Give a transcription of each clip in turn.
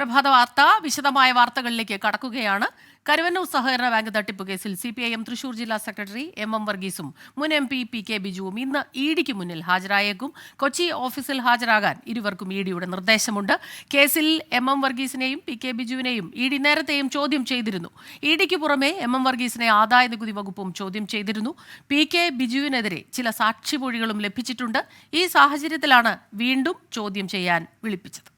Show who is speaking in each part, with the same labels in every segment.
Speaker 1: പ്രഭാത വാർത്ത വിശദമായ വാർത്തകളിലേക്ക് കടക്കുകയാണ്. കരുവന്നൂർ സഹകരണ ബാങ്ക് തട്ടിപ്പ് കേസിൽ CPIM തൃശൂർ ജില്ലാ സെക്രട്ടറി MM വർഗീസും മുൻ MP PK ബിജുവും ഇന്ന് ഇഡിക്ക് മുന്നിൽ ഹാജരായേക്കും. കൊച്ചി ഓഫീസിൽ ഹാജരാകാൻ ഇരുവർക്കും ഇഡിയുടെ നിർദ്ദേശമുണ്ട്. കേസിൽ MM വർഗീസിനെയും PK ബിജുവിനെയും ഇഡി നേരത്തെയും ചോദ്യം ചെയ്തിരുന്നു. ഇഡിക്ക് പുറമെ MM വർഗീസിനെ ആദായ നികുതി വകുപ്പും ചോദ്യം ചെയ്തിരുന്നു. PK ബിജുവിനെതിരെ ചില സാക്ഷിമൊഴികളും ലഭിച്ചിട്ടുണ്ട്. ഈ സാഹചര്യത്തിലാണ് വീണ്ടും ചോദ്യം ചെയ്യാൻ വിളിപ്പിച്ചത്.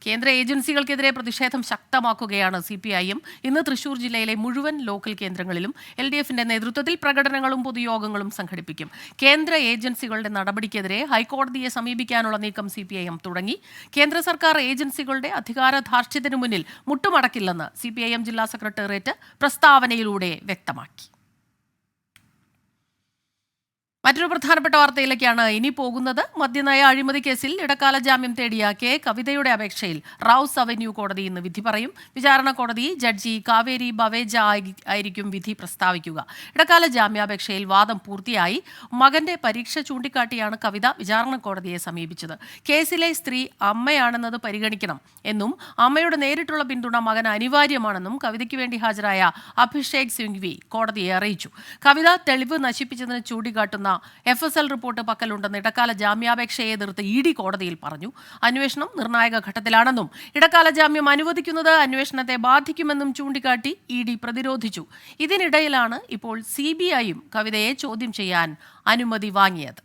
Speaker 1: കേന്ദ്ര ഏജൻസികൾക്കെതിരെ പ്രതിഷേധം ശക്തമാക്കുകയാണ് CPIM. ഇന്ന് തൃശൂർ ജില്ലയിലെ മുഴുവൻ ലോക്കൽ കേന്ദ്രങ്ങളിലും LDFന്റെ നേതൃത്വത്തിൽ പ്രകടനങ്ങളും പൊതുയോഗങ്ങളും സംഘടിപ്പിക്കും. കേന്ദ്ര ഏജൻസികളുടെ നടപടിക്കെതിരെ ഹൈക്കോടതിയെ സമീപിക്കാനുള്ള നീക്കം CPIM തുടങ്ങി. കേന്ദ്ര സർക്കാർ ഏജൻസികളുടെ അധികാരധാർഷ്ട്യത്തിനു മുന്നിൽ മുട്ടുമടക്കില്ലെന്ന് CPIM ജില്ലാ സെക്രട്ടേറിയറ്റ് പ്രസ്താവനയിലൂടെ വ്യക്തമാക്കി. മറ്റൊരു പ്രധാനപ്പെട്ട വാർത്തയിലേക്കാണ് ഇനി പോകുന്നത്. മദ്യനയ അഴിമതി കേസിൽ ഇടക്കാല ജാമ്യം തേടിയ കവിതയുടെ അപേക്ഷയിൽ റൌസ് അവന്യൂ കോടതി ഇന്ന് വിധി പറയും. വിചാരണ കോടതി ജഡ്ജി കാവേരി ബവേജ ആയിരിക്കും വിധി പ്രസ്താവിക്കുക. ഇടക്കാല ജാമ്യാപേക്ഷയിൽ വാദം പൂർത്തിയായി. മകന്റെ പരീക്ഷ ചൂണ്ടിക്കാട്ടിയാണ് കവിത വിചാരണ കോടതിയെ സമീപിച്ചത്. കേസിലെ സ്ത്രീ അമ്മയാണെന്നത് പരിഗണിക്കണം എന്നും അമ്മയുടെ നേരിട്ടുള്ള പിന്തുണ മകന് അനിവാര്യമാണെന്നും കവിതയ്ക്ക് വേണ്ടി ഹാജരായ അഭിഷേക് സിംഗ്വി കോടതിയെ അറിയിച്ചു. കവിത തെളിവ് നശിപ്പിച്ചതിന് ചൂണ്ടിക്കാട്ടുന്ന FSL റിപ്പോർട്ട് പക്കലുണ്ടെന്ന് ഇടക്കാല ജാമ്യാപേക്ഷയെ എതിർത്ത് ഇഡി കോടതിയിൽ പറഞ്ഞു. അന്വേഷണം നിർണായക ഘട്ടത്തിലാണെന്നും ഇടക്കാല ജാമ്യം അനുവദിക്കുന്നത് അന്വേഷണത്തെ ബാധിക്കുമെന്നും ചൂണ്ടിക്കാട്ടി ഇഡി പ്രതിരോധിച്ചു. ഇതിനിടയിലാണ് ഇപ്പോൾ CBIയും കവിതയെ ചോദ്യം ചെയ്യാൻ അനുമതി വാങ്ങിയത്.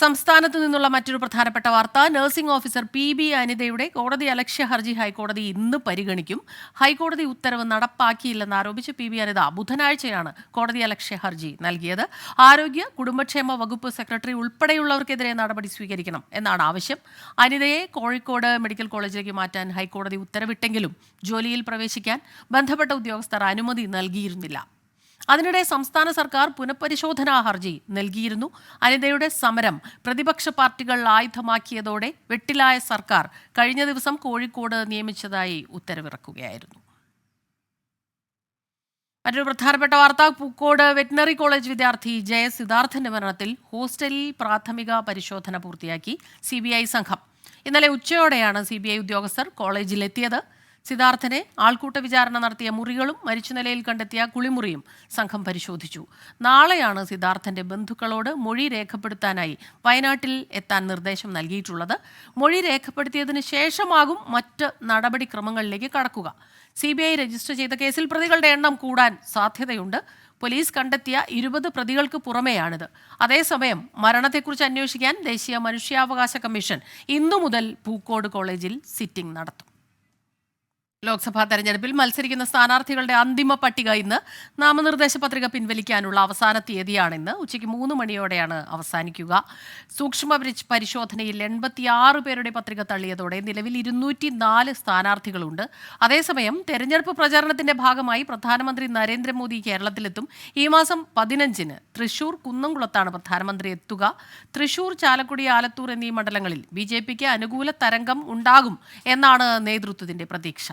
Speaker 1: സംസ്ഥാനത്തു നിന്നുള്ള മറ്റൊരു പ്രധാനപ്പെട്ട വാർത്ത. നഴ്സിംഗ് ഓഫീസർ PB അനിതയുടെ കോടതി അലക്ഷ്യ ഹർജി ഹൈക്കോടതി ഇന്ന് പരിഗണിക്കും. ഹൈക്കോടതി ഉത്തരവ് നടപ്പാക്കിയില്ലെന്നാരോപിച്ച് PB അനിത ബുധനാഴ്ചയാണ് കോടതി അലക്ഷ്യ ഹർജി നൽകിയത്. ആരോഗ്യ കുടുംബക്ഷേമ വകുപ്പ് സെക്രട്ടറി ഉൾപ്പെടെയുള്ളവർക്കെതിരെ നടപടി സ്വീകരിക്കണം എന്നാണ് ആവശ്യം. അനിതയെ കോഴിക്കോട് മെഡിക്കൽ കോളേജിലേക്ക് മാറ്റാൻ ഹൈക്കോടതി ഉത്തരവിട്ടെങ്കിലും ജോലിയിൽ പ്രവേശിക്കാൻ ബന്ധപ്പെട്ട ഉദ്യോഗസ്ഥർ അനുമതി നൽകിയിരുന്നില്ല. അതിനിടെ സംസ്ഥാന സർക്കാർ പുനഃപരിശോധനാ ഹർജി നൽകിയിരുന്നു. അനിതയുടെ സമരം പ്രതിപക്ഷ പാർട്ടികൾ ആയുധമാക്കിയതോടെ വെട്ടിലായ സർക്കാർ കഴിഞ്ഞ ദിവസം കോഴിക്കോട് നിയമിച്ചതായി ഉത്തരവിറക്കുകയായിരുന്നു. മറ്റൊരു പ്രധാനപ്പെട്ട വാർത്ത. പൂക്കോട് വെറ്റിനറി കോളേജ് വിദ്യാർത്ഥി സിദ്ധാർത്ഥന്റെ മരണത്തിൽ ഹോസ്റ്റലിൽ പ്രാഥമിക പരിശോധന പൂർത്തിയാക്കി CBI സംഘം. ഇന്നലെ ഉച്ചയോടെയാണ് CBI ഉദ്യോഗസ്ഥർ കോളേജിലെത്തിയത്. സിദ്ധാർത്ഥനെ ആൾക്കൂട്ട വിചാരണ നടത്തിയ മുറികളും മരിച്ച നിലയിൽ കണ്ടെത്തിയ കുളിമുറിയും സംഘം പരിശോധിച്ചു. നാളെയാണ് സിദ്ധാർത്ഥന്റെ ബന്ധുക്കളോട് മൊഴി രേഖപ്പെടുത്താനായി വയനാട്ടിൽ എത്താൻ നിർദ്ദേശം നൽകിയിട്ടുള്ളത്. മൊഴി രേഖപ്പെടുത്തിയതിന് ശേഷമാകും മറ്റ് നടപടിക്രമങ്ങളിലേക്ക് കടക്കുക. CBI രജിസ്റ്റർ ചെയ്ത കേസിൽ പ്രതികളുടെ എണ്ണം കൂടാൻ സാധ്യതയുണ്ട്. പോലീസ് കണ്ടെത്തിയ 20 പ്രതികൾക്ക് പുറമെയാണിത്. അതേസമയം മരണത്തെക്കുറിച്ച് അന്വേഷിക്കാൻ ദേശീയ മനുഷ്യാവകാശ കമ്മീഷൻ ഇന്നു മുതൽ പൂക്കോട് കോളേജിൽ സിറ്റിംഗ് നടത്തും. ലോക്സഭാ തെരഞ്ഞെടുപ്പിൽ മത്സരിക്കുന്ന സ്ഥാനാർത്ഥികളുടെ അന്തിമ പട്ടിക ഇന്ന്. നാമനിർദ്ദേശ പത്രിക പിൻവലിക്കാനുള്ള അവസാന തീയതിയാണിന്ന്. ഉച്ചയ്ക്ക് 3 മണിയോടെയാണ് അവസാനിക്കുക. സൂക്ഷ്മ പരിശോധനയിൽ 86 പേരുടെ പത്രിക തള്ളിയതോടെ നിലവിൽ 204 സ്ഥാനാർത്ഥികളുണ്ട്. അതേസമയം തെരഞ്ഞെടുപ്പ് പ്രചാരണത്തിന്റെ ഭാഗമായി പ്രധാനമന്ത്രി നരേന്ദ്രമോദി കേരളത്തിലെത്തും. ഈ മാസം 15-ന് തൃശൂർ കുന്നംകുളത്താണ് പ്രധാനമന്ത്രി എത്തുക. തൃശൂർ, ചാലക്കുടി, ആലത്തൂർ എന്നീ മണ്ഡലങ്ങളിൽ BJPക്ക് അനുകൂല തരംഗം ഉണ്ടാകും എന്നാണ് നേതൃത്വത്തിന്റെ പ്രതീക്ഷ.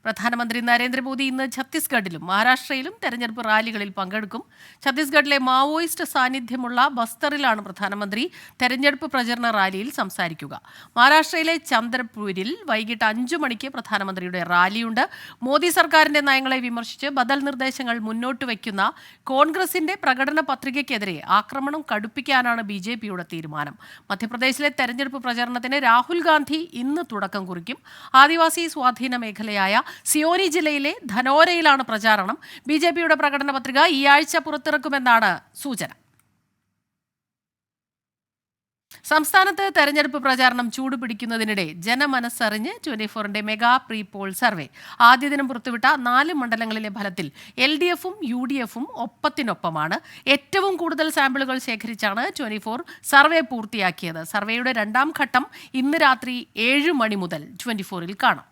Speaker 1: പ്രധാനമന്ത്രി നരേന്ദ്രമോദി ഇന്ന് ഛത്തീസ്ഗഡിലും മഹാരാഷ്ട്രയിലും തെരഞ്ഞെടുപ്പ് റാലികളിൽ പങ്കെടുക്കും. ഛത്തീസ്ഗഡിലെ മാവോയിസ്റ്റ് സാന്നിധ്യമുള്ള ബസ്തറിലാണ് പ്രധാനമന്ത്രി തെരഞ്ഞെടുപ്പ് പ്രചരണ റാലിയിൽ സംസാരിക്കുക. മഹാരാഷ്ട്രയിലെ ചന്ദ്രപൂരിൽ വൈകിട്ട് 5 മണിക്ക് പ്രധാനമന്ത്രിയുടെ റാലിയുണ്ട്. മോദി സർക്കാരിന്റെ നയങ്ങളെ വിമർശിച്ച് ബദൽ നിർദ്ദേശങ്ങൾ മുന്നോട്ട് വയ്ക്കുന്ന കോൺഗ്രസിന്റെ പ്രകടന പത്രികയ്ക്കെതിരെ ആക്രമണം കടുപ്പിക്കാനാണ് BJPയുടെ തീരുമാനം. മധ്യപ്രദേശിലെ തെരഞ്ഞെടുപ്പ് പ്രചരണത്തിന് രാഹുൽ ഗാന്ധി ഇന്ന് തുടക്കം കുറിക്കും. ആദിവാസി സ്വാധീന മേഖലയായ സിയോനി ജില്ലയിലെ ധനോരയിലാണ് പ്രചാരണം. BJPയുടെ പ്രകടന പത്രിക ഈ ആഴ്ച പുറത്തിറക്കുമെന്നാണ് സൂചന. സംസ്ഥാനത്ത് തെരഞ്ഞെടുപ്പ് പ്രചാരണം ചൂടുപിടിക്കുന്നതിനിടെ ജനമനസ്സറിഞ്ഞ് 24ന്റെ മെഗാ പ്രീ പോൾ സർവേ ആദ്യ ദിനം പുറത്തുവിട്ട 4 മണ്ഡലങ്ങളിലെ ഫലത്തിൽ LDFും UDFും ഒപ്പത്തിനൊപ്പമാണ്. ഏറ്റവും കൂടുതൽ സാമ്പിളുകൾ ശേഖരിച്ചാണ് 24 സർവേ പൂർത്തിയാക്കിയത്. സർവേയുടെ 2ാം ഘട്ടം ഇന്ന് രാത്രി 7 മണി മുതൽ 24ൽ കാണാം.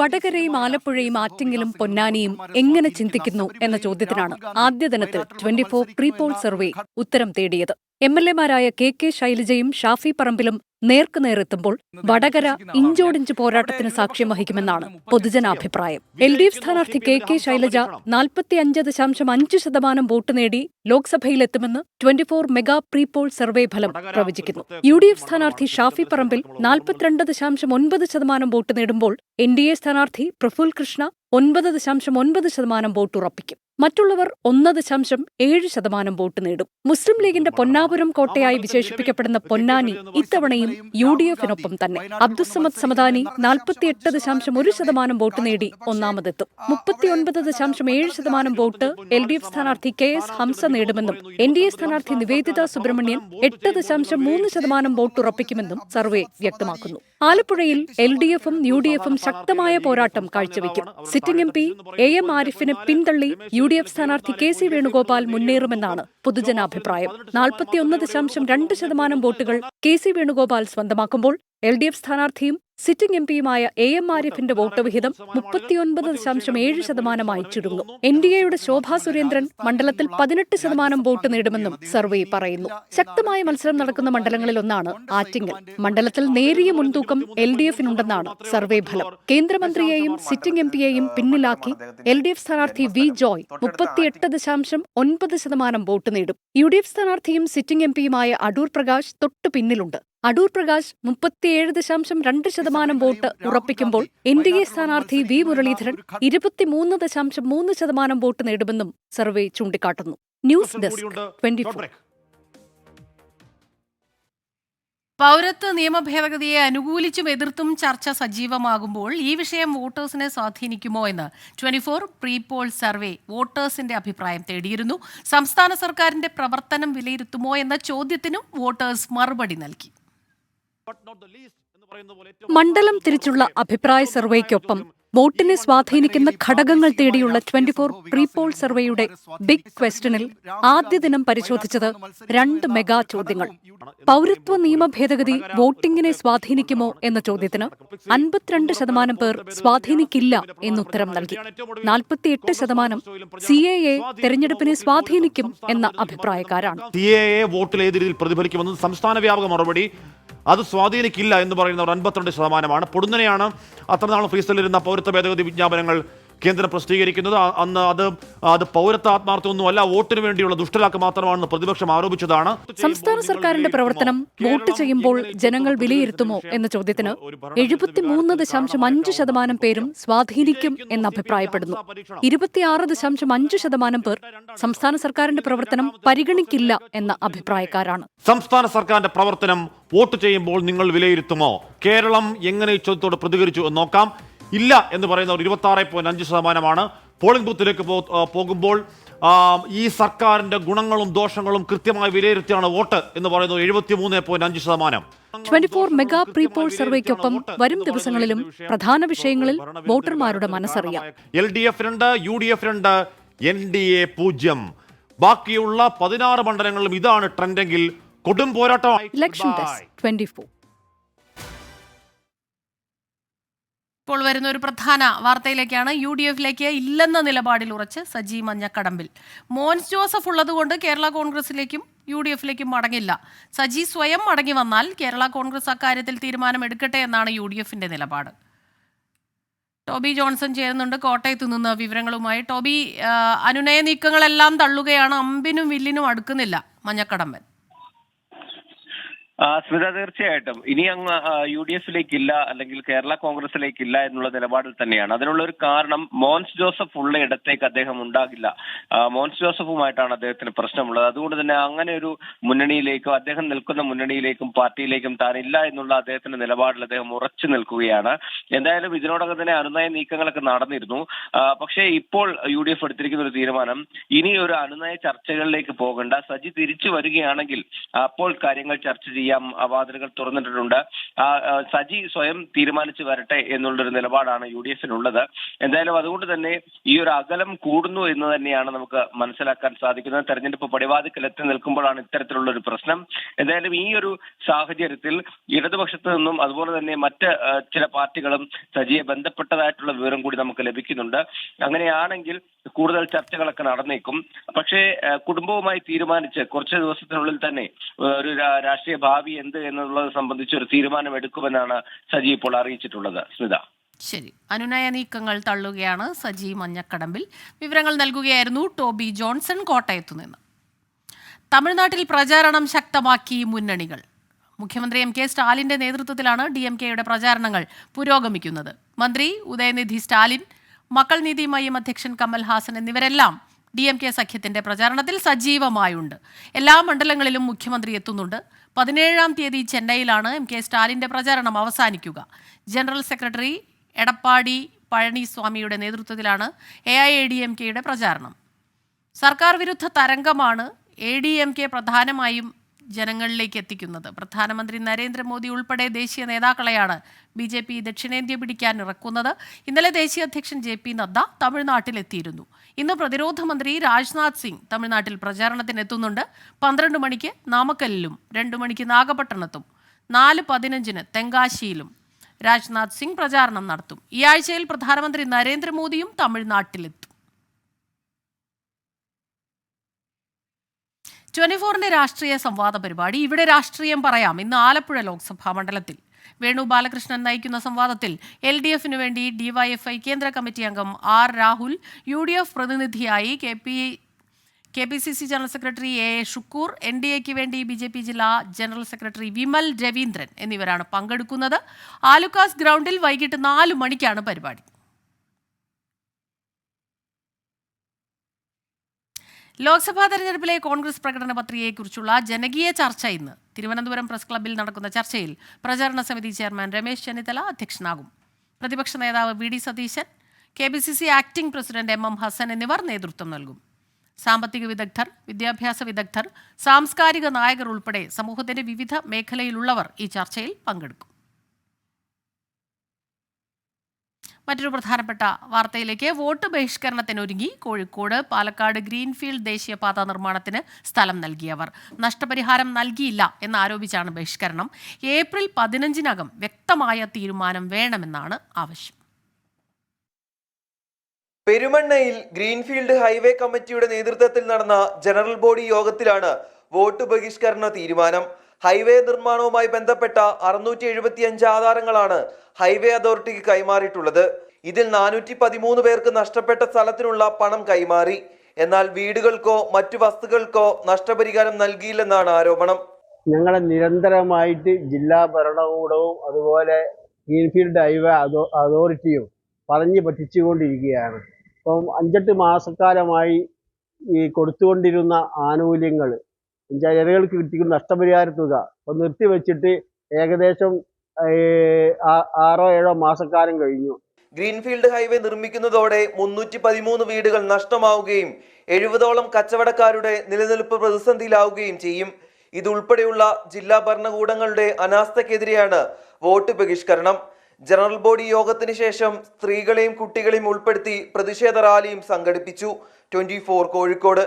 Speaker 2: വടകരയും ആലപ്പുഴയും ആറ്റിങ്ങലും പൊന്നാനിയും എങ്ങനെ ചിന്തിക്കുന്നു എന്ന ചോദ്യത്തിനാണ് ആദ്യ ദിനത്തിൽ 24 പ്രീ പോൾ സർവേ ഉത്തരം തേടിയത്. MLA-മാരായ KK ശൈലജയും ഷാഫി പറമ്പിലും നേർക്കുനേറെത്തുമ്പോൾ വടകര ഇഞ്ചോടിഞ്ച് പോരാട്ടത്തിന് സാക്ഷ്യം വഹിക്കുമെന്നാണ് പൊതുജനാഭിപ്രായം. LDF സ്ഥാനാർത്ഥി KK ശൈലജ 45.5% വോട്ട് നേടി ലോക്സഭയിലെത്തുമെന്ന് 24 മെഗാ പ്രീപോൾ സർവേ ഫലം പ്രവചിക്കുന്നു. UDF സ്ഥാനാർത്ഥി ഷാഫി പറമ്പിൽ 42.9% വോട്ട് നേടുമ്പോൾ NDA സ്ഥാനാർത്ഥി പ്രഫുൽ കൃഷ്ണ 9.9% വോട്ട് ഉറപ്പിക്കും. മറ്റുള്ളവർ 1.7% വോട്ട് നേടും. മുസ്ലിം ലീഗിന്റെ പൊന്നാപുരം കോട്ടയായി വിശേഷിപ്പിക്കപ്പെടുന്ന പൊന്നാനി ഇത്തവണയും UDF-നൊപ്പം തന്നെ. അബ്ദുസ്സമദ് സമദാനി 48.1% വോട്ട് നേടി ഒന്നാമതെത്തും. 39.7% വോട്ട് LDF സ്ഥാനാർത്ഥി KS ഹംസ നേടുമെന്നും NDA സ്ഥാനാർത്ഥി നിവേദിത സുബ്രഹ്മണ്യൻ 8.3% വോട്ട് ഉറപ്പിക്കുമെന്നും സർവേ വ്യക്തമാക്കുന്നു. ആലപ്പുഴയിൽ LDF-ഉം UDF-ഉം ശക്തമായ പോരാട്ടം കാഴ്ചവെക്കും. സിറ്റിംഗ് MP AM ആരിഫിനെ പിന്തള്ളി UDF സ്ഥാനാർത്ഥി KC വേണുഗോപാൽ മുന്നേറുമെന്നാണ് പൊതുജനാഭിപ്രായം. 41.2% വോട്ടുകൾ KC വേണുഗോപാൽ സ്വന്തമാക്കുമ്പോൾ LDF സ്ഥാനാർത്ഥിയും സിറ്റിംഗ് MPയുമായ AM ആരിഫിന്റെ വോട്ട് വിഹിതം 39.7% ചുരുങ്ങും. NDAയുടെ ശോഭാ സുരേന്ദ്രൻ മണ്ഡലത്തിൽ 18% വോട്ട് നേടുമെന്നും സർവേ പറയുന്നു. ശക്തമായ മത്സരം നടക്കുന്ന മണ്ഡലങ്ങളിലൊന്നാണ് ആറ്റിങ്ങൽ. മണ്ഡലത്തിൽ നേരിയ മുൻതൂക്കം LDF-നുണ്ടെന്നാണ് സർവേ ഫലം. കേന്ദ്രമന്ത്രിയെയും സിറ്റിംഗ് MPയെയും പിന്നിലാക്കി LDF സ്ഥാനാർത്ഥി V ജോയ് 38.9% വോട്ട് നേടും. UDF സ്ഥാനാർത്ഥിയും സിറ്റിംഗ് MPയുമായ അടൂർ പ്രകാശ് തൊട്ടു പിന്നിലുണ്ട്. അടൂർ പ്രകാശ് 37.2% വോട്ട് ഉറപ്പിക്കുമ്പോൾ NDA സ്ഥാനാർത്ഥി V മുരളീധരൻ 23.3% വോട്ട് നേടുമെന്നും സർവേ ചൂണ്ടിക്കാട്ടുന്നു. News desk 24.
Speaker 1: പൗരത്വ നിയമ ഭേദഗതിയെ അനുകൂലിച്ചും എതിർത്തും ചർച്ച സജീവമാകുമ്പോൾ ഈ വിഷയം വോട്ടേഴ്സിനെ സ്വാധീനിക്കുമോ എന്ന് 24 പ്രീപോൾ സർവേ വോട്ടേഴ്സിന്റെ അഭിപ്രായം തേടിയിരുന്നു. സംസ്ഥാന സർക്കാരിന്റെ പ്രവർത്തനം വിലയിരുത്തുമോ എന്ന ചോദ്യത്തിനും വോട്ടേഴ്സ് മറുപടി നൽകി.
Speaker 2: മണ്ഡലം തിരിച്ചുള്ള അഭിപ്രായ സർവേക്കൊപ്പം വോട്ടിനെ സ്വാധീനിക്കുന്ന ഘടകങ്ങൾ തേടിയുള്ള 24 പ്രീപോൾ സർവേയുടെ ബിഗ് ക്വസ്റ്റനിൽ ആദ്യ ദിനം പരിശോധിച്ചത് 2 മെഗാ ചോദ്യങ്ങൾ. പൗരത്വ നിയമ ഭേദഗതി വോട്ടിംഗിനെ സ്വാധീനിക്കുമോ എന്ന ചോദ്യത്തിന് 52% പേർ സ്വാധീനിക്കില്ല എന്നുത്തരം നൽകി. 48% CAA തെരഞ്ഞെടുപ്പിനെ സ്വാധീനിക്കും എന്ന അഭിപ്രായക്കാരാണ്.
Speaker 3: CAA വോട്ടിൽ ഏത് രീതിയിൽ പ്രതിഫലിക്കുമെന്ന് സംസ്ഥാന വ്യാപക മറുപടി അത് സ്വാധീനിക്കില്ല എന്ന് പറയുന്നവർ 52%. പൊടുന്നനെയാണ് അത്ര നാൾ ഫ്രീസറിലിരുന്ന പൗരത്വ ഭേദഗതി വിജ്ഞാപനങ്ങൾ കേന്ദ്രം പ്രസിദ്ധീകരിക്കുന്നത്. അന്ന് അത് പൗരത്വ ആത്മാർത്ഥമൊന്നുമല്ല, വോട്ടിന് വേണ്ടിയുള്ള ദുഷ്ടലാക്ക് മാത്രമാണെന്ന് പ്രതിപക്ഷം ആരോപിച്ചതാണ്.
Speaker 2: സംസ്ഥാന സർക്കാരിന്റെ പ്രവർത്തനം വോട്ട് ചെയ്യുമ്പോൾ ജനങ്ങൾ വിലയിരുത്തുമോ എന്ന ചോദ്യത്തിന് 73.5% പേരും സ്വാധീനിക്കും എന്ന് അഭിപ്രായപ്പെടുന്നു. 26.5% പേർ സംസ്ഥാന സർക്കാരിന്റെ പ്രവർത്തനം പരിഗണിക്കില്ല എന്ന അഭിപ്രായക്കാരാണ്.
Speaker 3: സംസ്ഥാന സർക്കാരിന്റെ പ്രവർത്തനം വോട്ട് ചെയ്യുമ്പോൾ നിങ്ങൾ വിലയിരുത്തുമോ? കേരളം എങ്ങനെ ഈ ചോദ്യത്തോട് പ്രതികരിച്ചു എന്ന് നോക്കാം. ഇല്ല എന്ന് പറയുന്നവർ 26.5%. പോളിംഗ് ബൂത്തിലേക്ക് പോകുമ്പോൾ ഈ സർക്കാരിന്റെ ഗുണങ്ങളും ദോഷങ്ങളും കൃത്യമായി വിലയിരുത്തിയാണ് വോട്ട് എന്ന് പറയുന്നത് 73.5%.
Speaker 2: 24 മെഗാ പ്രീപോൾ സർവേക്കൊപ്പം വരും ദിവസങ്ങളിലും പ്രധാന വിഷയങ്ങളിൽ വോട്ടർമാരുടെ മനസ്സറിയാം.
Speaker 3: LDF 2, UDF 2, NDA 0. ബാക്കിയുള്ള 16 മണ്ഡലങ്ങളിലും ഇതാണ് ട്രെൻഡെങ്കിൽ കൊടും പോരാട്ടം.
Speaker 2: Election desk 24.
Speaker 1: ഇപ്പോൾ വരുന്ന ഒരു പ്രധാന വാർത്തയിലേക്കാണ്. UDF-ലേക്ക് ഇല്ലെന്ന നിലപാടിൽ ഉറച്ച് സജി മഞ്ഞക്കടമ്പിൽ. മോൻസ് ജോസഫ് ഉള്ളതുകൊണ്ട് കേരള കോൺഗ്രസിലേക്കും UDF-ലേക്കും മടങ്ങില്ല. സജി സ്വയം മടങ്ങി വന്നാൽ കേരള കോൺഗ്രസ് അക്കാര്യത്തിൽ തീരുമാനമെടുക്കട്ടെ എന്നാണ് UDF-ന്റെ നിലപാട്. ടോബി ജോൺസൺ ചേരുന്നുണ്ട് കോട്ടയത്ത് നിന്ന് വിവരങ്ങളുമായി. ടോബി, അനുനയ നീക്കങ്ങളെല്ലാം തള്ളുകയാണ്, അമ്പിനും വില്ലിനും അടുക്കുന്നില്ല മഞ്ഞക്കടമ്പൻ.
Speaker 4: സ്മിത, തീർച്ചയായിട്ടും ഇനി അങ്ങ് UDF-ലേക്കില്ല അല്ലെങ്കിൽ കേരള കോൺഗ്രസിലേക്കില്ല എന്നുള്ള നിലപാടിൽ തന്നെയാണ്. അതിനുള്ള ഒരു കാരണം മോൻസ് ജോസഫ് ഉള്ള ഇടത്തേക്ക് അദ്ദേഹം ഉണ്ടാകില്ല. മോൻസ് ജോസഫുമായിട്ടാണ് അദ്ദേഹത്തിന് പ്രശ്നമുള്ളത്. അതുകൊണ്ട് തന്നെ അങ്ങനെ ഒരു മുന്നണിയിലേക്കും അദ്ദേഹം നിൽക്കുന്ന മുന്നണിയിലേക്കും പാർട്ടിയിലേക്കും താനില്ല എന്നുള്ള അദ്ദേഹത്തിന്റെ നിലപാടിൽ അദ്ദേഹം ഉറച്ചു നിൽക്കുകയാണ്. എന്തായാലും ഇതിനോടകം തന്നെ അനുനയ നീക്കങ്ങളൊക്കെ നടന്നിരുന്നു. പക്ഷേ ഇപ്പോൾ UDF എടുത്തിരിക്കുന്ന ഒരു തീരുമാനം ഇനി ഒരു അനുനയ ചർച്ചകളിലേക്ക് പോകണ്ട, സജി തിരിച്ചു വരികയാണെങ്കിൽ അപ്പോൾ കാര്യങ്ങൾ ചർച്ച ചെയ്യാം വാതിലുകൾ തുറന്നിട്ടിട്ടുണ്ട്. സജി സ്വയം തീരുമാനിച്ചു വരട്ടെ എന്നുള്ളൊരു നിലപാടാണ് UDF-നുള്ളത്. എന്തായാലും അതുകൊണ്ട് തന്നെ ഈ ഒരു അകലം കൂടുന്നു എന്ന് തന്നെയാണ് നമുക്ക് മനസ്സിലാക്കാൻ സാധിക്കുന്നത്. തെരഞ്ഞെടുപ്പ് പടിവാതിക്കൽ എത്തി നിൽക്കുമ്പോഴാണ് ഇത്തരത്തിലുള്ള ഒരു പ്രശ്നം. എന്തായാലും ഈ ഒരു സാഹചര്യത്തിൽ ഇടതുപക്ഷത്ത് നിന്നും അതുപോലെ തന്നെ മറ്റ് ചില പാർട്ടികളും സജിയെ ബന്ധപ്പെട്ടതായിട്ടുള്ള വിവരം കൂടി നമുക്ക് ലഭിക്കുന്നുണ്ട്. അങ്ങനെയാണെങ്കിൽ കൂടുതൽ ചർച്ചകളൊക്കെ നടന്നേക്കും. പക്ഷേ കുടുംബവുമായി തീരുമാനിച്ച് കുറച്ച് ദിവസത്തിനുള്ളിൽ തന്നെ ഒരു രാഷ്ട്രീയ ഭാവി എന്ത് എന്നുള്ളത് സംബന്ധിച്ച് ഒരു തീരുമാനം എടുക്കുമെന്നാണ് സജി ഇപ്പോൾ അറിയിച്ചിട്ടുള്ളത്. സ്മിത.
Speaker 1: ശരി, അനുനയ നീക്കങ്ങൾ തള്ളുകയാണ് സജി മഞ്ഞക്കടമ്പിൽ. വിവരങ്ങൾ നൽകുകയായിരുന്നു ടോബി ജോൺസൺ കോട്ടയത്തു നിന്ന്. തമിഴ്നാട്ടിൽ പ്രചാരണം ശക്തമാക്കി മുന്നണികൾ. മുഖ്യമന്ത്രി MK സ്റ്റാലിന്റെ നേതൃത്വത്തിലാണ് DMK-യുടെ പ്രചാരണങ്ങൾ പുരോഗമിക്കുന്നത്. മന്ത്രി ഉദയനിധി സ്റ്റാലിൻ, മക്കൾ നീതി മയ്യം അധ്യക്ഷൻ കമൽഹാസൻ എന്നിവരെല്ലാം DMK സഖ്യത്തിന്റെ പ്രചാരണത്തിൽ സജീവമായുണ്ട്. എല്ലാ മണ്ഡലങ്ങളിലും മുഖ്യമന്ത്രി എത്തുന്നുണ്ട്. 17-ാം തീയതി ചെന്നൈയിലാണ് MK സ്റ്റാലിന്റെ പ്രചാരണം അവസാനിക്കുക. ജനറൽ സെക്രട്ടറി എടപ്പാടി പഴനിസ്വാമിയുടെ നേതൃത്വത്തിലാണ് AIADMK-യുടെ പ്രചാരണം. സർക്കാർ വിരുദ്ധ തരംഗമാണ് ADMK പ്രധാനമായും ജനങ്ങളിലേക്ക് എത്തിക്കുന്നത്. പ്രധാനമന്ത്രി നരേന്ദ്രമോദി ഉൾപ്പെടെ ദേശീയ നേതാക്കളെയാണ് BJP ദക്ഷിണേന്ത്യ പിടിക്കാൻ ഇറക്കുന്നത്. ഇന്നലെ ദേശീയ അധ്യക്ഷൻ JP നദ്ദ തമിഴ്നാട്ടിലെത്തിയിരുന്നു. ഇന്ന് പ്രതിരോധ മന്ത്രി രാജ്നാഥ് സിംഗ് തമിഴ്നാട്ടിൽ പ്രചാരണത്തിനെത്തുന്നുണ്ട്. 12 മണിക്ക് നാമക്കലിലും 2 മണിക്ക് നാഗപട്ടണത്തും 4:15 തെങ്കാശിയിലും രാജ്നാഥ് സിംഗ് പ്രചാരണം നടത്തും. ഈ ആഴ്ചയിൽ പ്രധാനമന്ത്രി നരേന്ദ്രമോദിയും തമിഴ്നാട്ടിലെത്തും. 24-ന്റെ രാഷ്ട്രീയ സംവാദ പരിപാടി ഇവിടെ രാഷ്ട്രീയം പറയാം ഇന്ന് ആലപ്പുഴ ലോക്സഭാ മണ്ഡലത്തിൽ. വേണു ബാലകൃഷ്ണൻ നയിക്കുന്ന സംവാദത്തിൽ LDF-നു വേണ്ടി DYFI കേന്ദ്ര കമ്മിറ്റി അംഗം R രാഹുൽ, UDF പ്രതിനിധിയായി KPCC general secretary A Shukoor, NDA-ക്ക് വേണ്ടി BJP ജില്ലാ ജനറൽ സെക്രട്ടറി വിമൽ രവീന്ദ്രൻ എന്നിവരാണ് പങ്കെടുക്കുന്നത്. ആലുക്കാസ് ഗ്രൗണ്ടിൽ വൈകിട്ട് 4 മണിക്കാണ് പരിപാടി. ലോക്സഭാ തെരഞ്ഞെടുപ്പിലെ കോൺഗ്രസ് പ്രകടന പത്രികയെക്കുറിച്ചുള്ള ജനകീയ ചർച്ച ഇന്ന്. തിരുവനന്തപുരം പ്രസ് ക്ലബ്ബിൽ നടക്കുന്ന ചർച്ചയിൽ പ്രചാരണ സമിതി ചെയർമാൻ രമേശ് ചെന്നിത്തല അധ്യക്ഷനാകും. പ്രതിപക്ഷ നേതാവ് VD Satheesan, KPCC acting president MM Hassan എന്നിവർ നേതൃത്വം നൽകും. സാമ്പത്തിക വിദഗ്ധർ, വിദ്യാഭ്യാസ വിദഗ്ധർ, സാംസ്കാരിക നായകർ ഉൾപ്പെടെ സമൂഹത്തിന്റെ വിവിധ മേഖലയിലുള്ളവർ ഈ ചർച്ചയിൽ പങ്കെടുക്കും. മറ്റൊരു പ്രധാനപ്പെട്ട വാർത്തയിലേക്ക്. വോട്ട് ബഹിഷ്കരണത്തിനൊരുങ്ങി കോഴിക്കോട്. പാലക്കാട് ഗ്രീൻഫീൽഡ് ദേശീയപാത നിർമ്മാണത്തിന് സ്ഥലം നൽകിയവർ നഷ്ടപരിഹാരം നൽകിയില്ല എന്നാരോപിച്ചാണ് ബഹിഷ്കരണം. ഏപ്രിൽ 15-നകം വ്യക്തമായ തീരുമാനം വേണമെന്നാണ് ആവശ്യം.
Speaker 5: പെരുമണ്ണയിൽ ഗ്രീൻഫീൽഡ് ഹൈവേ കമ്മിറ്റിയുടെ നേതൃത്വത്തിൽ നടന്ന ജനറൽ ബോഡി യോഗത്തിലാണ് വോട്ട് ബഹിഷ്കരണ തീരുമാനം. ഹൈവേ നിർമ്മാണവുമായി ബന്ധപ്പെട്ട 675 ആധാരങ്ങളാണ് ഹൈവേ അതോറിറ്റിക്ക് കൈമാറിയിട്ടുള്ളത്. ഇതിൽ 413 പേർക്ക് നഷ്ടപ്പെട്ട സ്ഥലത്തിനുള്ള പണം കൈമാറി. എന്നാൽ വീടുകൾക്കോ മറ്റു വസ്തുക്കൾക്കോ നഷ്ടപരിഹാരം നൽകിയില്ലെന്നാണ് ആരോപണം.
Speaker 6: ഞങ്ങളെ നിരന്തരമായിട്ട് ജില്ലാ ഭരണകൂടവും അതുപോലെ ഗ്രീൻഫീൽഡ് ഹൈവേ അതോറിറ്റിയും പറഞ്ഞു പറ്റിച്ചുകൊണ്ടിരിക്കുകയാണ്. ഇപ്പം 5-8 മാസക്കാലമായി ഈ കൊടുത്തുകൊണ്ടിരുന്ന ആനുകൂല്യങ്ങൾ ജനങ്ങൾക്ക് കിട്ടിക്കുന്ന നഷ്ടപരിഹാര തുക ഇപ്പം നിർത്തിവെച്ചിട്ട് ഏകദേശം 6-7 മാസക്കാലം കഴിഞ്ഞു.
Speaker 5: ഗ്രീൻഫീൽഡ് ഹൈവേ നിർമ്മിക്കുന്നതോടെ 313 വീടുകൾ നഷ്ടമാവുകയും 70ഓളം കച്ചവടക്കാരുടെ നിലനിൽപ്പ് പ്രതിസന്ധിയിലാവുകയും ചെയ്യും. ഇതുൾപ്പെടെയുള്ള ജില്ലാ ഭരണകൂടങ്ങളുടെ അനാസ്ഥക്കെതിരെയാണ് വോട്ട് ബഹിഷ്കരണം. ജനറൽ ബോഡി യോഗത്തിന് ശേഷം സ്ത്രീകളെയും കുട്ടികളെയും ഉൾപ്പെടുത്തി പ്രതിഷേധ റാലിയും സംഘടിപ്പിച്ചു. 24 കോഴിക്കോട്.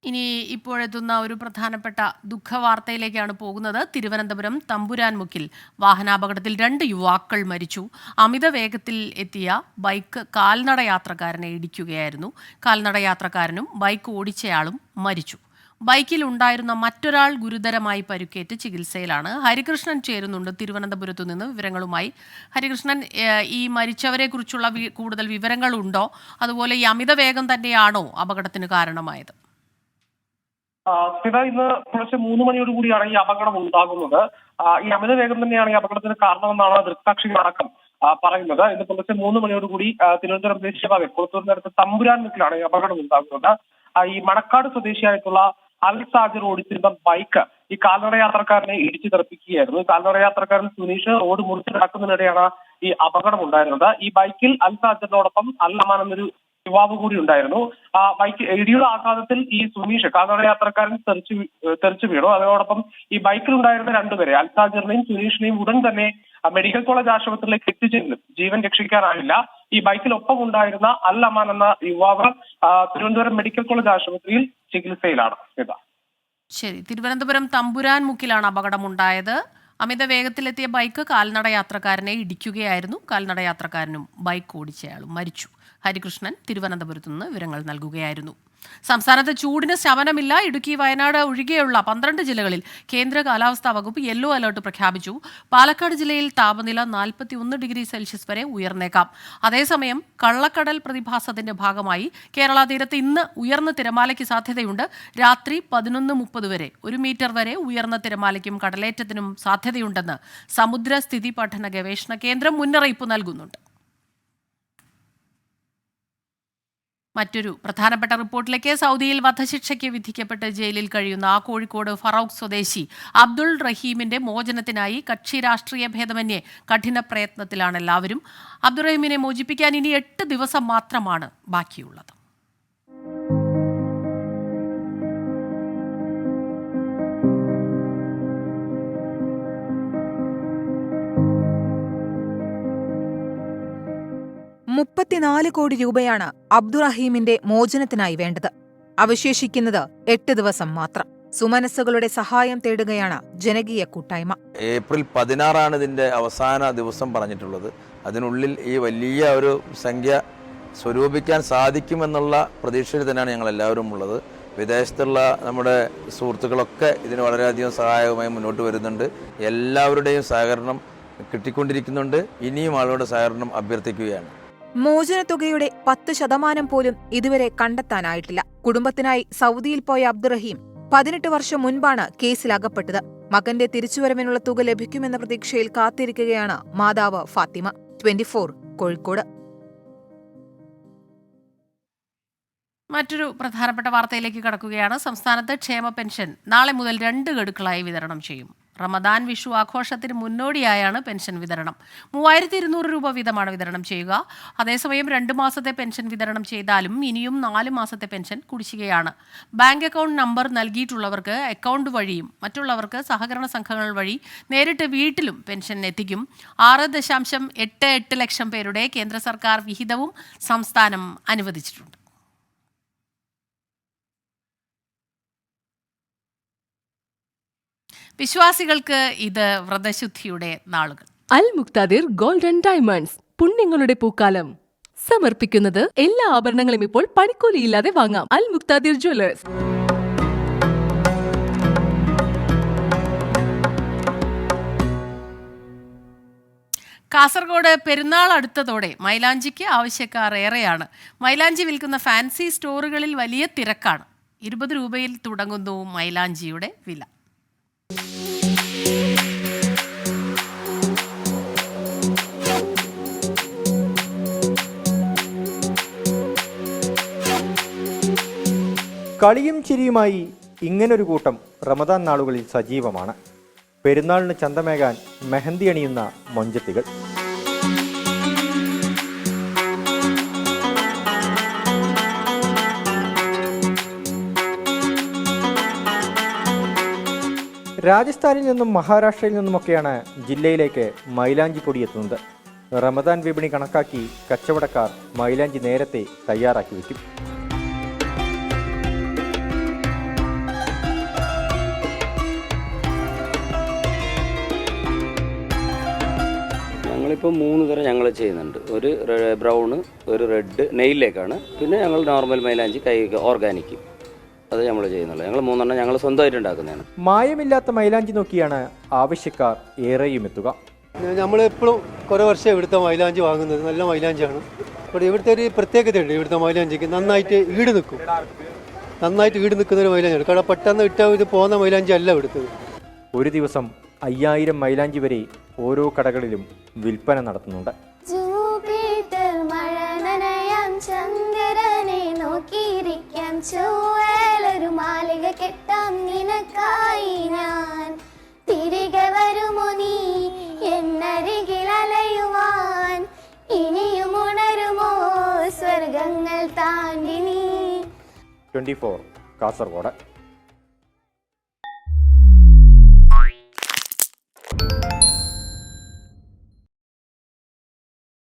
Speaker 1: ഇനി ഇപ്പോഴെത്തുന്ന ഒരു പ്രധാനപ്പെട്ട ദുഃഖവാർത്തയിലേക്കാണ് പോകുന്നത്. തിരുവനന്തപുരം തമ്പുരാൻമുക്കിൽ വാഹനാപകടത്തിൽ 2 യുവാക്കൾ മരിച്ചു. അമിത വേഗത്തിൽ എത്തിയ ബൈക്ക് കാൽനടയാത്രക്കാരനെ ഇടിക്കുകയായിരുന്നു. കാൽനടയാത്രക്കാരനും ബൈക്ക് ഓടിച്ചയാളും മരിച്ചു. ബൈക്കിൽ ഉണ്ടായിരുന്ന മറ്റൊരാൾ ഗുരുതരമായി പരുക്കേറ്റ് ചികിത്സയിലാണ്. ഹരികൃഷ്ണൻ ചേരുന്നുണ്ട് തിരുവനന്തപുരത്തു നിന്ന് വിവരങ്ങളുമായി. ഹരികൃഷ്ണൻ, ഈ മരിച്ചവരെ കുറിച്ചുള്ള കൂടുതൽ വിവരങ്ങളുണ്ടോ? അതുപോലെ ഈ അമിത വേഗം തന്നെയാണോ അപകടത്തിന് കാരണമായത്?
Speaker 7: ഇന്ന് പുലർച്ചെ 3 മണിയോടുകൂടിയാണ് ഈ അപകടം ഉണ്ടാകുന്നത്. ഈ അമിത വേഗം തന്നെയാണ് ഈ അപകടത്തിന് കാരണമെന്നാണ് ദൃക്സാക്ഷികളടക്കം പറയുന്നത്. ഇന്ന് പുലർച്ചെ 3 മണിയോടുകൂടി തിരുവനന്തപുരം ദേശീയപാത കുളത്തൂരിനടുത്ത് തമ്പുരാൻമുക്കിലാണ് ഈ അപകടം ഉണ്ടാകുന്നത്. ഈ മണക്കാട് സ്വദേശിയായിട്ടുള്ള അൽ സാജർ ഓടിച്ചിരുന്ന ബൈക്ക് ഈ കാൽനട യാത്രക്കാരനെ ഇടിച്ചു തെറിപ്പിക്കുകയായിരുന്നു. കാൽനട യാത്രക്കാരൻ സുനീഷ് റോഡ് മുറിച്ച് നടക്കുന്നതിനിടെയാണ് ഈ അപകടം ഉണ്ടായിരുന്നത്. ഈ ബൈക്കിൽ അൽ സാജറിനോടൊപ്പം അൽ അമാൻ എന്നൊരു യുവാവ് കൂടി ഉണ്ടായിരുന്നു. ബൈക്ക് ഇടിയുടെ ആഘാതത്തിൽ ഈ സുനീഷ് കാൽനട യാത്രക്കാരൻ തെറിച്ചു വീണു. അതോടൊപ്പം ഈ ബൈക്കിലുണ്ടായിരുന്ന രണ്ടുപേരെ അൽസാജറിനെയും സുനീഷിനെയും ഉടൻ തന്നെ മെഡിക്കൽ കോളേജ് ആശുപത്രിയിലേക്ക് എത്തിച്ചെങ്കിലും ജീവൻ രക്ഷിക്കാനായില്ല. ഈ ബൈക്കിലൊപ്പം ഉണ്ടായിരുന്ന അൽ അമാൻ എന്ന യുവാവ് തിരുവനന്തപുരം മെഡിക്കൽ കോളേജ് ആശുപത്രിയിൽ ചികിത്സയിലാണ്.
Speaker 1: ശരി, തിരുവനന്തപുരം തമ്പുരാൻ മുക്കിലാണ് അപകടമുണ്ടായത്. അമിത വേഗത്തിലെത്തിയ ബൈക്ക് കാൽനട യാത്രക്കാരനെ ഇടിക്കുകയായിരുന്നു. കാൽനട യാത്രക്കാരനും ബൈക്ക് ഓടിച്ചയാളും മരിച്ചു. ഹരികൃഷ്ണൻ തിരുവനന്തപുരത്ത് നിന്ന് വിവരങ്ങൾ നൽകുകയായിരുന്നു. സംസ്ഥാനത്ത് ചൂടിന് ശമനമില്ല. ഇടുക്കി, വയനാട് ഒഴികെയുള്ള 12 ജില്ലകളിൽ കേന്ദ്ര കാലാവസ്ഥാ വകുപ്പ് യെല്ലോ അലർട്ട് പ്രഖ്യാപിച്ചു. പാലക്കാട് ജില്ലയിൽ താപനില 41 ഡിഗ്രി സെൽഷ്യസ് വരെ ഉയർന്നേക്കാം. അതേസമയം കള്ളക്കടൽ പ്രതിഭാസത്തിന്റെ ഭാഗമായി കേരള തീരത്ത് ഇന്ന് ഉയർന്ന തിരമാലയ്ക്ക് സാധ്യതയുണ്ട്. രാത്രി 11:30 വരെ 1 മീറ്റർ വരെ ഉയർന്ന തിരമാലയ്ക്കും കടലേറ്റത്തിനും സാധ്യതയുണ്ടെന്ന് സമുദ്ര സ്ഥിതി പഠന ഗവേഷണ കേന്ദ്രം മുന്നറിയിപ്പ് നൽകുന്നുണ്ട്. മറ്റൊരു പ്രധാനപ്പെട്ട റിപ്പോർട്ടിലേക്ക്. സൗദിയിൽ വധശിക്ഷയ്ക്ക് വിധിക്കപ്പെട്ട് ജയിലിൽ കഴിയുന്ന കോഴിക്കോട് ഫറോക്ക് സ്വദേശി അബ്ദുൾ റഹീമിന്റെ മോചനത്തിനായി കക്ഷി രാഷ്ട്രീയ ഭേദമന്യേ കഠിന പ്രയത്നത്തിലാണ് എല്ലാവരും. അബ്ദുറഹീമിനെ മോചിപ്പിക്കാൻ ഇനി 8 ദിവസം മാത്രമാണ് ബാക്കിയുള്ളത്.
Speaker 8: $34 കോടി രൂപയാണ് അബ്ദുറഹീമിന്റെ മോചനത്തിനായി വേണ്ടത്. അവശേഷിക്കുന്നത് 8 ദിവസം മാത്രം. സുമനസ്സുകളുടെ സഹായം തേടുകയാണ് ജനകീയ കൂട്ടായ്മ.
Speaker 9: ഏപ്രിൽ 16 ഇതിന്റെ അവസാന ദിവസം പറഞ്ഞിട്ടുള്ളത്. അതിനുള്ളിൽ ഈ വലിയ ഒരു സംഖ്യ സ്വരൂപിക്കാൻ സാധിക്കുമെന്നുള്ള പ്രതീക്ഷയിൽ തന്നെയാണ് ഞങ്ങൾ എല്ലാവരും ഉള്ളത്. വിദേശത്തുള്ള നമ്മുടെ സുഹൃത്തുക്കളൊക്കെ ഇതിന് വളരെയധികം സഹായകമായി മുന്നോട്ട് വരുന്നുണ്ട്. എല്ലാവരുടെയും സഹകരണം കിട്ടിക്കൊണ്ടിരിക്കുന്നുണ്ട്. ഇനിയും ആളുകളുടെ സഹകരണം അഭ്യർത്ഥിക്കുകയാണ്.
Speaker 8: മോചനത്തുകയുടെ 10% പോലും ഇതുവരെ കണ്ടെത്താനായിട്ടില്ല. കുടുംബത്തിനായി സൗദിയിൽ പോയ അബ്ദുറഹീം 18 വർഷം മുൻപാണ് കേസിൽ അകപ്പെട്ടത്. മകന്റെ തിരിച്ചുവരവിനുള്ള തുക ലഭിക്കുമെന്ന പ്രതീക്ഷയിൽ കാത്തിരിക്കുകയാണ് മാതാവ് ഫാത്തിമ. 24 കോഴിക്കോട്.
Speaker 1: മറ്റൊരു പ്രധാനപ്പെട്ട വാർത്തയിലേക്ക് കടക്കുകയാണ്. സംസ്ഥാനത്ത് ക്ഷേമ പെൻഷൻ നാളെ മുതൽ 2 ഗഡുക്കളായി വിതരണം ചെയ്യും. റമദാൻ, വിഷു ആഘോഷത്തിന് മുന്നോടിയായാണ് പെൻഷൻ വിതരണം. 3200 രൂപ വീതമാണ് വിതരണം ചെയ്യുക. അതേസമയം 2 മാസത്തെ പെൻഷൻ വിതരണം ചെയ്താലും ഇനിയും 4 മാസത്തെ പെൻഷൻ കുടിശ്ശികയാണ്. ബാങ്ക് അക്കൗണ്ട് നമ്പർ നൽകിയിട്ടുള്ളവർക്ക് അക്കൗണ്ട് വഴിയും മറ്റുള്ളവർക്ക് സഹകരണ സംഘങ്ങൾ വഴി നേരിട്ട് വീട്ടിലും പെൻഷൻ എത്തിക്കും. 6.88 ലക്ഷം പേരുടെ കേന്ദ്ര സർക്കാർ വിഹിതവും സംസ്ഥാനം അനുവദിച്ചിട്ടുണ്ട്. വിശ്വാസികൾക്ക് ഇത് വ്രതശുദ്ധിയുടെ നാളുകൾ.
Speaker 10: അൽ മുക്താദിർ ഗോൾഡ് ആൻഡ് ഡയമണ്ട്സ് പുണ്യങ്ങളുടെ പൂക്കാലം സമർപ്പിക്കുന്നത് എല്ലാ ആഭരണങ്ങളും ഇപ്പോൾ പണിക്കൂലിയില്ലാതെ വാങ്ങാം. അൽ മുക്താദിർ ജ്വല്ലേഴ്സ്.
Speaker 1: കാസർഗോഡ് പെരുന്നാൾ അടുത്തതോടെ മൈലാഞ്ചിക്ക് ആവശ്യക്കാർ ഏറെയാണ്. മൈലാഞ്ചി വിൽക്കുന്ന ഫാൻസി സ്റ്റോറുകളിൽ വലിയ തിരക്കാണ്. 20 രൂപയിൽ തുടങ്ങുന്നു മൈലാഞ്ചിയുടെ വില.
Speaker 11: കളിയും ചിരിയുമായി ഇങ്ങനൊരു കൂട്ടം റമദാൻ നാളുകളിൽ സജീവമാണ്. പെരുന്നാളിന് ചന്തമേകാൻ മെഹന്തി അണിയുന്ന മൊഞ്ചത്തികൾ. രാജസ്ഥാനിൽ നിന്നും മഹാരാഷ്ട്രയിൽ നിന്നുമൊക്കെയാണ് ജില്ലയിലേക്ക് മൈലാഞ്ചി പൊടി എത്തുന്നത്. റമദാൻ വിപണി കണക്കാക്കി കച്ചവടക്കാർ മൈലാഞ്ചി നേരത്തെ തയ്യാറാക്കി വയ്ക്കും.
Speaker 12: ഞങ്ങളിപ്പോൾ 3 തരം ഞങ്ങൾ ചെയ്യുന്നുണ്ട്. ഒരു ബ്രൗണ്, ഒരു റെഡ്, നെയിലേക്കാണ്. പിന്നെ ഞങ്ങൾ നോർമൽ മൈലാഞ്ചി ഓർഗാനിക്, അത് നമ്മൾ ചെയ്യുന്നുള്ളൂ. ഞങ്ങൾ 3 എണ്ണം ഞങ്ങൾ സ്വന്തമായിട്ട് ഉണ്ടാക്കുന്നതാണ്.
Speaker 11: മായമില്ലാത്ത മൈലാഞ്ചി നോക്കിയാണ് ആവശ്യക്കാർ ഏറെയും എത്തുക.
Speaker 6: നമ്മളെപ്പോഴും കുറേ വർഷം ഇവിടുത്തെ മൈലാഞ്ചി വാങ്ങുന്നത്. നല്ല മൈലാഞ്ചിയാണ്. ഇവിടെ ഇവിടുത്തെ ഒരു പ്രത്യേകതയുണ്ട്. ഇവിടുത്തെ മൈലാഞ്ചിക്ക് നന്നായിട്ട് ഈട് നിൽക്കും. നന്നായിട്ട് ഈട് നിൽക്കുന്നൊരു മൈലാഞ്ചിയാണ്. കാരണം പെട്ടെന്ന് ഇട്ടാൽ ഇത് പോകുന്ന മൈലാഞ്ചി അല്ല ഇവിടുത്തത്.
Speaker 11: ഒരു ദിവസം 5000 മൈലാഞ്ചി വരെ ഓരോ കടകളിലും വിൽപ്പന നടത്തുന്നുണ്ട്.
Speaker 13: ചന്ദ്രനെ നോക്കിയിരിക്കാം, ചൊവ്വയിലൊരു മാലിക കെട്ടാം നിനക്കായി ഞാൻ. തിരികെ വരുമോ നീ എന്നരികിൽ അലയുവാൻ, ഇനിയും ഉണരുമോ സ്വർഗങ്ങൾ താണ്ടി നീ.
Speaker 11: 24 കാസർഗോഡ്.